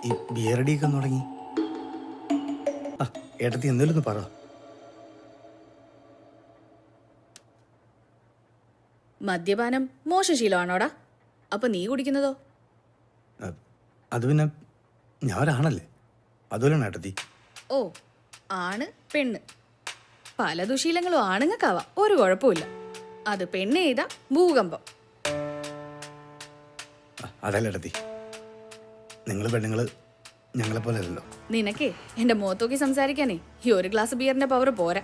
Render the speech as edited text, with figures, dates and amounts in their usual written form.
ഈ ബിയറടിയൊക്കെ തുടങ്ങി. ആ ഏട്ടത്തി എന്തെങ്കിലും ഒന്ന് പറ. മദ്യപാനം മോശശീലമാണോടാ? അപ്പൊ നീ കുടിക്കുന്നതോ? അത് പിന്നെ ഞാൻ ഒരാണല്ലേ, അതുപോലെയാണ് ഏട്ടത്തി. ഓ, ആണ് പെണ്ണ് പല ദുശീലങ്ങളും ആണുങ്ങൾക്കാവാം, ഒരു കുഴപ്പമില്ല. അത് പെണ്ണ് ചെയ്ത ഭൂകമ്പം. അതല്ല ഏട്ടത്തി, നിങ്ങൾ പെണ്ണുങ്ങൾ ഞങ്ങളെ പോലെ അല്ലല്ലോ. നിനക്കേ എന്റെ മുഖത്തോക്കി സംസാരിക്കാനേ ഈ ഒരു ഗ്ലാസ് ബിയറിന്റെ പവർ പോരാ.